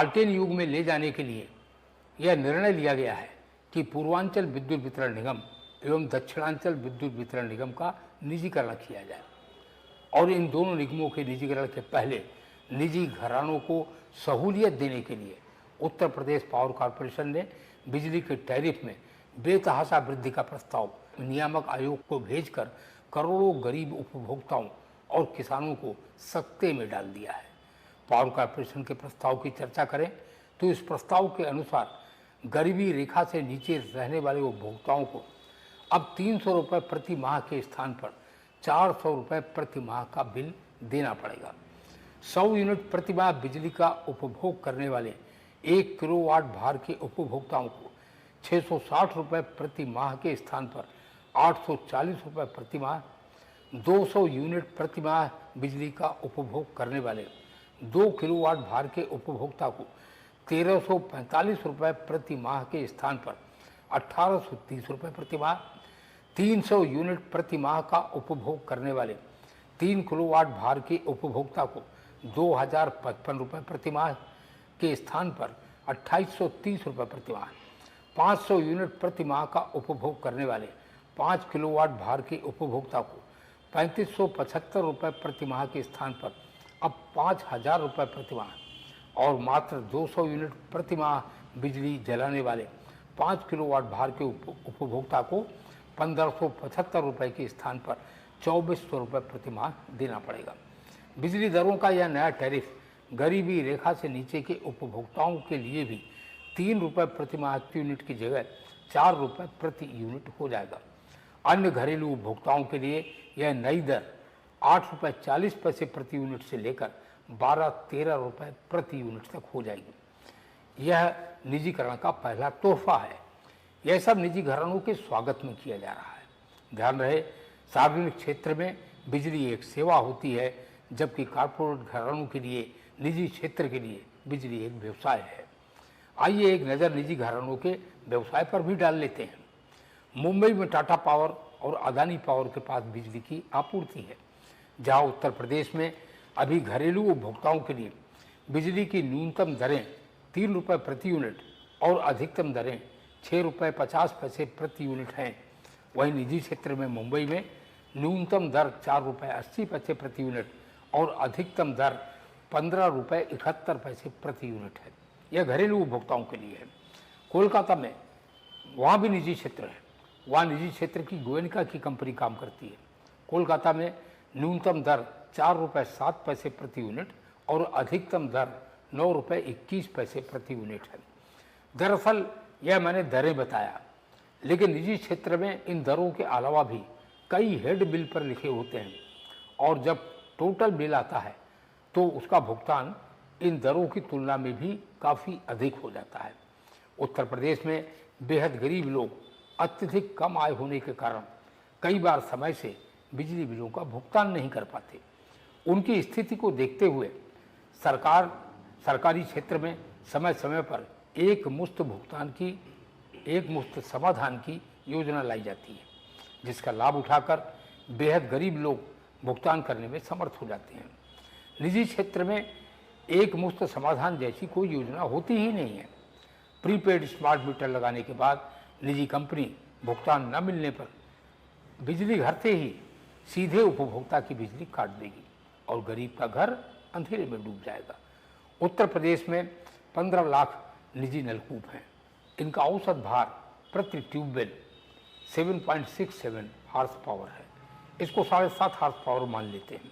लालटेन युग में ले जाने के लिए यह निर्णय लिया गया है कि पूर्वांचल विद्युत वितरण निगम एवं दक्षिणांचल विद्युत वितरण निगम का निजीकरण किया जाए और इन दोनों निगमों के निजीकरण के पहले निजी घरानों को सहूलियत देने के लिए उत्तर प्रदेश पावर कॉरपोरेशन ने बिजली के टैरिफ में बेतहाशा वृद्धि का प्रस्ताव नियामक आयोग को भेजकर करोड़ों गरीब उपभोक्ताओं और किसानों को सकते में डाल दिया है। पावर कॉरपोरेशन के प्रस्ताव की चर्चा करें तो इस प्रस्ताव के अनुसार गरीबी रेखा से नीचे रहने वाले उपभोक्ताओं को अब 300 रुपये प्रति माह के स्थान पर 400 रुपये प्रति माह का बिल देना पड़ेगा। 100 यूनिट प्रति माह बिजली का उपभोग करने वाले 1 किलोवाट भार के उपभोक्ताओं को 660 रुपये प्रति माह के स्थान पर 840 रुपये प्रति माह, 200 यूनिट प्रति माह बिजली का उपभोग करने वाले 2 किलोवाट भार के उपभोक्ता को 1345 रुपये प्रति माह के स्थान पर 1830 रुपये प्रति माह, 300 यूनिट प्रति माह का उपभोग करने वाले 3 किलोवाट भार के उपभोक्ता को 2055 रुपये प्रति माह के स्थान पर 2830 रुपये प्रति माह, 500 यूनिट प्रति माह का उपभोग करने वाले 5 किलोवाट भार के उपभोक्ता को 3575 रुपये प्रति माह के स्थान पर अब 5000 रुपये प्रति माह और मात्र 200 यूनिट प्रति माह बिजली जलाने वाले 5 किलोवाट भार के उपभोक्ता को 1575 रुपये के स्थान पर 2400 रुपये प्रति माह देना पड़ेगा। बिजली दरों का यह नया टैरिफ गरीबी रेखा से नीचे के उपभोक्ताओं के लिए भी 3 रुपये प्रति माह यूनिट की जगह 4 रुपये प्रति यूनिट हो जाएगा। अन्य घरेलू उपभोक्ताओं के लिए यह नई दर 8 रुपये 40 पैसे प्रति यूनिट से लेकर 12-13 रुपये प्रति यूनिट तक हो जाएगी। यह निजीकरण का पहला तोहफा है। यह सब निजी घरानों के स्वागत में किया जा रहा है। ध्यान रहे, सार्वजनिक क्षेत्र में बिजली एक सेवा होती है, जबकि कॉर्पोरेट घरानों के लिए, निजी क्षेत्र के लिए बिजली एक व्यवसाय है। आइए एक नज़र निजी घरानों के व्यवसाय पर भी डाल लेते हैं। मुंबई में टाटा पावर और अदानी पावर के पास बिजली की आपूर्ति है, जहां उत्तर प्रदेश में अभी घरेलू उपभोक्ताओं के लिए बिजली की न्यूनतम दरें 3 रुपये प्रति यूनिट और अधिकतम दरें 6 रुपये 50 पैसे प्रति यूनिट हैं। वहीं निजी क्षेत्र में मुंबई में न्यूनतम दर 4 रुपये 80 पैसे प्रति यूनिट और अधिकतम दर 15 रुपये 71 पैसे प्रति यूनिट है। यह घरेलू उपभोक्ताओं के लिए है। कोलकाता में वहाँ भी निजी क्षेत्र है। वहाँ निजी क्षेत्र की गोयनका की कंपनी काम करती है। कोलकाता में न्यूनतम दर 4 रुपये 7 पैसे प्रति यूनिट और अधिकतम दर 9 रुपये 21 पैसे प्रति यूनिट है। दरअसल यह मैंने दरें बताया, लेकिन निजी क्षेत्र में इन दरों के अलावा भी कई हेड बिल पर लिखे होते हैं और जब टोटल बिल आता है तो उसका भुगतान इन दरों की तुलना में भी काफ़ी अधिक हो जाता है। उत्तर प्रदेश में बेहद गरीब लोग अत्यधिक कम आय होने के कारण कई बार समय से बिजली बिलों का भुगतान नहीं कर पाते। उनकी स्थिति को देखते हुए सरकारी क्षेत्र में समय समय पर एक मुश्त समाधान की योजना लाई जाती है, जिसका लाभ उठाकर बेहद गरीब लोग भुगतान करने में समर्थ हो जाते हैं। निजी क्षेत्र में एक मुश्त समाधान जैसी कोई योजना होती ही नहीं है। प्रीपेड स्मार्ट मीटर लगाने के बाद निजी कंपनी भुगतान न मिलने पर बिजली घर से ही सीधे उपभोक्ता की बिजली काट देगी और गरीब का घर अंधेरे में डूब जाएगा। उत्तर प्रदेश में 15 लाख निजी नलकूप हैं। इनका औसत भार प्रति ट्यूबवेल 7.67 हार्स पावर है। इसको 7.5 हार्स पावर मान लेते हैं।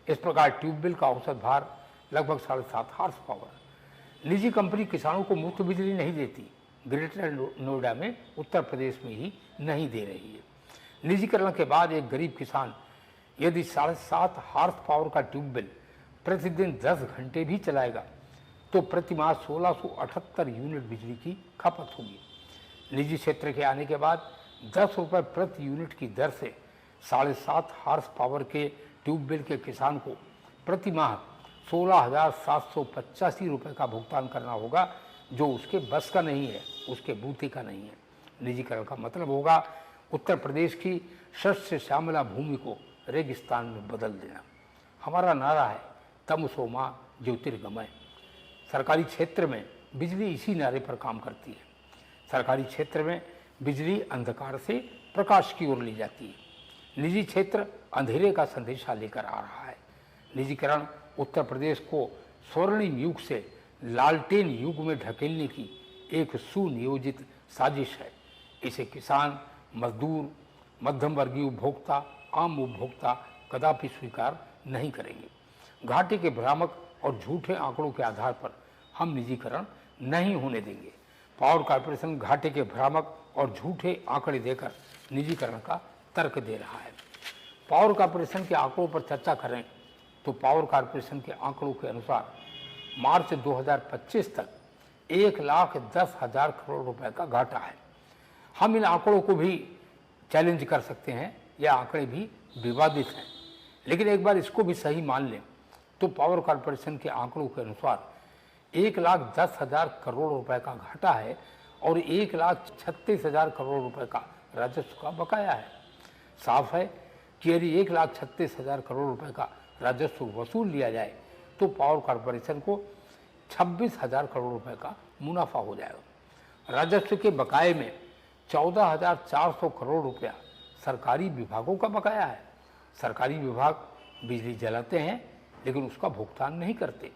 इस प्रकार ट्यूबवेल का औसत भार लगभग 7.5 हार्स पावर। निजी कंपनी किसानों को मुफ्त बिजली नहीं देती। ग्रेटर नोएडा में उत्तर प्रदेश में ही नहीं दे रही है। निजीकरण के बाद एक गरीब किसान यदि 7.5 हार्स पावर का ट्यूबवेल प्रतिदिन 10 घंटे भी चलाएगा तो प्रति माह 1678 यूनिट बिजली की खपत होगी। निजी क्षेत्र के आने के बाद 10 रुपये प्रति यूनिट की दर से 7.5 हार्स पावर के ट्यूबवेल के किसान को प्रति माह 16,785 रुपये का भुगतान करना होगा, जो उसके बस का नहीं है, उसके बूते का नहीं है। निजीकरण का मतलब होगा उत्तर प्रदेश की शस्य श्यामला भूमि को रेगिस्तान में बदल देना। हमारा नारा है तमसो मां ज्योतिर्गमय। सरकारी क्षेत्र में बिजली इसी नारे पर काम करती है। सरकारी क्षेत्र में बिजली अंधकार से प्रकाश की ओर ले जाती है। निजी क्षेत्र अंधेरे का संदेशा लेकर आ रहा है। निजीकरण उत्तर प्रदेश को स्वर्णिम युग से लालटेन युग में ढकेलने की एक सुनियोजित साजिश है। इसे किसान, मजदूर, मध्यम वर्गीय उपभोक्ता, आम उपभोक्ता कदापि स्वीकार नहीं करेंगे। घाटे के भ्रामक और झूठे आंकड़ों के आधार पर हम निजीकरण नहीं होने देंगे। पावर कॉरपोरेशन घाटे के भ्रामक और झूठे आंकड़े देकर निजीकरण का तर्क दे रहा है। पावर कॉरपोरेशन के आंकड़ों पर चर्चा करें तो पावर कॉरपोरेशन के आंकड़ों के अनुसार मार्च 2025 तक 1,10,000 करोड़ रुपए का घाटा है। हम इन आंकड़ों को भी चैलेंज कर सकते हैं, यह आंकड़े भी विवादित हैं, लेकिन एक बार इसको भी सही मान लें तो पावर कॉरपोरेशन के आंकड़ों के अनुसार 1,10,000 करोड़ रुपए का घाटा है और 1,36,000 करोड़ रुपए का राजस्व का बकाया है। साफ है कि यदि 1,36,000 करोड़ रुपए का राजस्व वसूल लिया जाए तो पावर कॉरपोरेशन को 26,000 करोड़ रुपए का मुनाफा हो जाएगा। राजस्व के बकाये में 14,400 करोड़ रुपया सरकारी विभागों का बकाया है। सरकारी विभाग बिजली जलाते हैं लेकिन उसका भुगतान नहीं करते।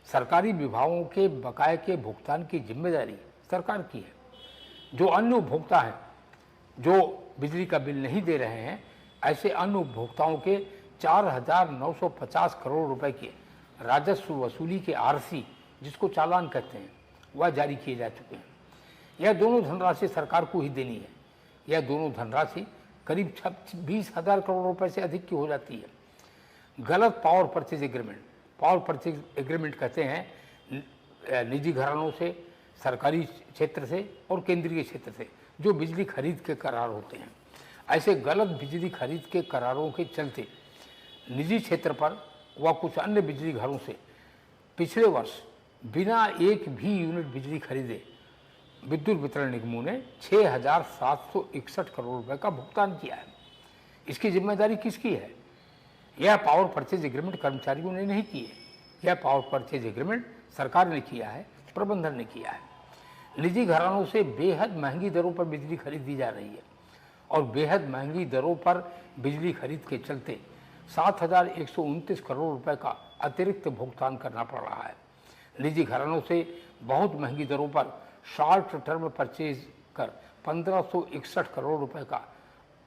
सरकारी विभागों के बकाये के भुगतान की जिम्मेदारी सरकार की है। जो अन्य उपभोक्ता हैं जो बिजली का बिल नहीं दे रहे हैं, ऐसे अन्य उपभोक्ताओं के 4,950 करोड़ रुपए के राजस्व वसूली के आरसी, जिसको चालान कहते हैं, वह जारी किए जा चुके हैं। यह दोनों धनराशि सरकार को ही देनी है। यह दोनों धनराशि करीब 20,000 करोड़ रुपए से अधिक की हो जाती है। गलत power purchase agreement, power purchase agreement कहते हैं निजी घरानों से, सरकारी क्षेत्र से और केंद्रीय क्षेत्र से जो बिजली खरीद के करार होते हैं। ऐसे गलत बिजली खरीद के करारों के चलते निजी क्षेत्र पर व कुछ अन्य बिजली घरों से पिछले वर्ष बिना एक भी यूनिट बिजली खरीदे विद्युत वितरण निगमों ने 6,761 करोड़ रुपए का भुगतान किया है। इसकी जिम्मेदारी किसकी है? यह पावर परचेज एग्रीमेंट कर्मचारियों ने नहीं की है, यह पावर परचेज एग्रीमेंट सरकार ने किया है, प्रबंधन ने किया है। निजी घरानों से बेहद महंगी दरों पर बिजली खरीदी जा रही है और बेहद महंगी दरों पर बिजली खरीद के चलते 7,129 करोड़ रुपए का अतिरिक्त भुगतान करना पड़ रहा है। निजी घरानों से बहुत महंगी दरों पर शॉर्ट टर्म परचेज कर 1,561 करोड़ रुपए का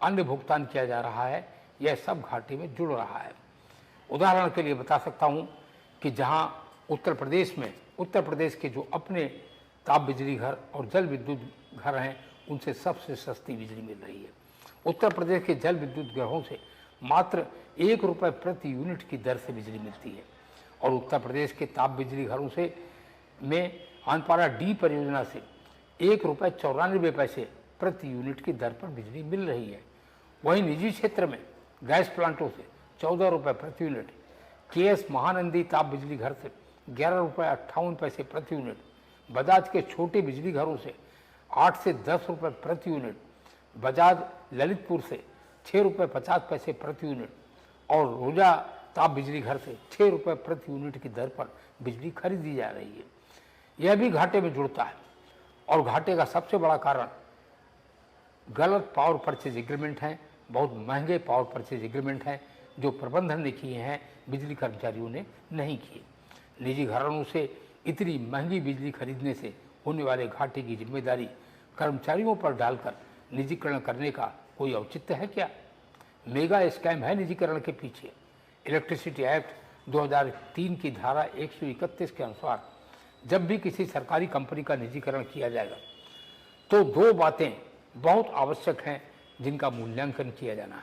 अन्य भुगतान किया जा रहा है। यह सब घाटे में जुड़ रहा है। उदाहरण के लिए बता सकता हूं कि जहां उत्तर प्रदेश में उत्तर प्रदेश के जो अपने ताप बिजली घर और जल विद्युत घर हैं, उनसे सबसे सस्ती बिजली मिल रही है। उत्तर प्रदेश के जल विद्युत घरों से मात्र 1 रुपये प्रति यूनिट की दर से बिजली मिलती है और उत्तर प्रदेश के ताप बिजली घरों से में अनपारा डी परियोजना से 1,94 प्रति यूनिट की दर पर बिजली मिल रही है। वहीं निजी क्षेत्र में गैस प्लांटों से 14 रुपये प्रति यूनिट, केएस महानंदी ताप बिजली घर से 11,58 प्रति यूनिट, बजाज के छोटे बिजली घरों से 8 से 10 रुपये प्रति यूनिट, बजाज ललितपुर से 6,50 रुपये प्रति यूनिट और रोजा ताप बिजली घर से 6 रुपये प्रति यूनिट की दर पर बिजली खरीदी जा रही है। यह भी घाटे में जुड़ता है और घाटे का सबसे बड़ा कारण गलत पावर परचेज एग्रीमेंट हैं। बहुत महंगे पावर परचेज एग्रीमेंट हैं जो प्रबंधन ने किए हैं, बिजली कर्मचारियों ने नहीं किए। निजी घरानों से इतनी महंगी बिजली खरीदने से होने वाले घाटे की जिम्मेदारी कर्मचारियों पर डालकर निजीकरण करने का कोई औचित्य है क्या? मेगा स्कैम है निजीकरण के पीछे। इलेक्ट्रिसिटी एक्ट 2003 की धारा 131 के अनुसार जब भी किसी सरकारी कंपनी का निजीकरण किया जाएगा तो 2 बातें बहुत आवश्यक हैं जिनका मूल्यांकन किया जाना है।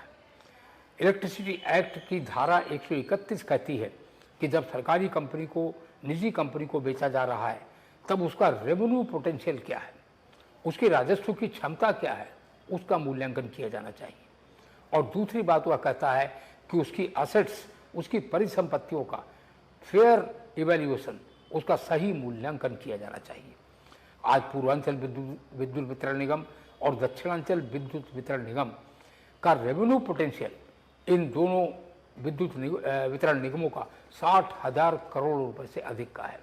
इलेक्ट्रिसिटी एक्ट की धारा 131 कहती है कि जब सरकारी कंपनी को निजी कंपनी को बेचा जा रहा है तब उसका रेवेन्यू पोटेंशियल क्या है, उसकी राजस्व की क्षमता क्या है, उसका मूल्यांकन किया जाना चाहिए। और दूसरी बात वह कहता है कि उसकी असेट्स, उसकी परिसंपत्तियों का फेयर इवैल्यूएशन, उसका सही मूल्यांकन किया जाना चाहिए। आज पूर्वांचल विद्युत वितरण निगम और दक्षिणांचल विद्युत वितरण निगम का रेवेन्यू पोटेंशियल इन दोनों विद्युत वितरण निगमों का 60,000 करोड़ रुपए से अधिक का है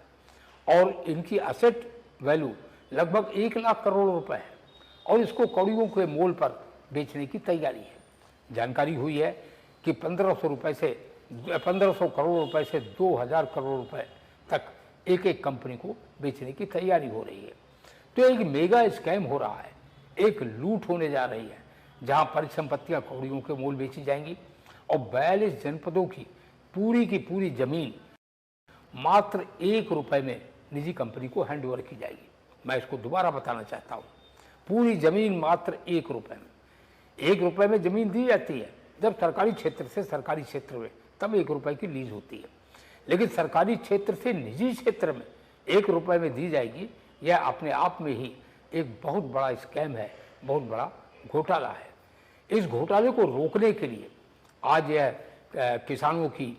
और इनकी असेट वैल्यू लगभग 1 लाख करोड़ रुपए है और इसको कौड़ियों के मोल पर बेचने की तैयारी है। जानकारी हुई है कि 1500 करोड़ रुपए से 2000 करोड़ रुपए तक एक एक कंपनी को बेचने की तैयारी हो रही है। तो एक मेगा स्कैम हो रहा है, एक लूट होने जा रही है, जहां परिसंपत्तियां कौड़ियों के मोल बेची जाएंगी और 42 जनपदों की पूरी जमीन मात्र 1 रुपए में निजी कंपनी को हैंडओवर की जाएगी। मैं इसको दोबारा बताना चाहता हूँ, पूरी जमीन मात्र 1 रुपए में। 1 रुपए में जमीन दी जाती है जब सरकारी क्षेत्र से सरकारी क्षेत्र में, तब 1 रुपए की लीज होती है। लेकिन सरकारी क्षेत्र से निजी क्षेत्र में 1 रुपए में दी जाएगी, यह अपने आप में ही एक बहुत बड़ा स्कैम है, बहुत बड़ा घोटाला है। इस घोटाले को रोकने के लिए आज यह किसानों की,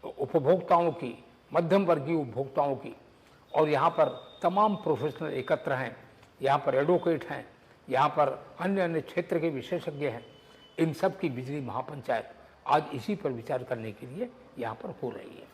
उपभोक्ताओं की, मध्यम वर्गीय उपभोक्ताओं की, और यहाँ पर तमाम प्रोफेशनल एकत्र हैं, यहाँ पर एडवोकेट हैं, यहाँ पर अन्य क्षेत्र के विशेषज्ञ हैं। इन सब की बिजली महापंचायत आज इसी पर विचार करने के लिए यहाँ पर हो रही है।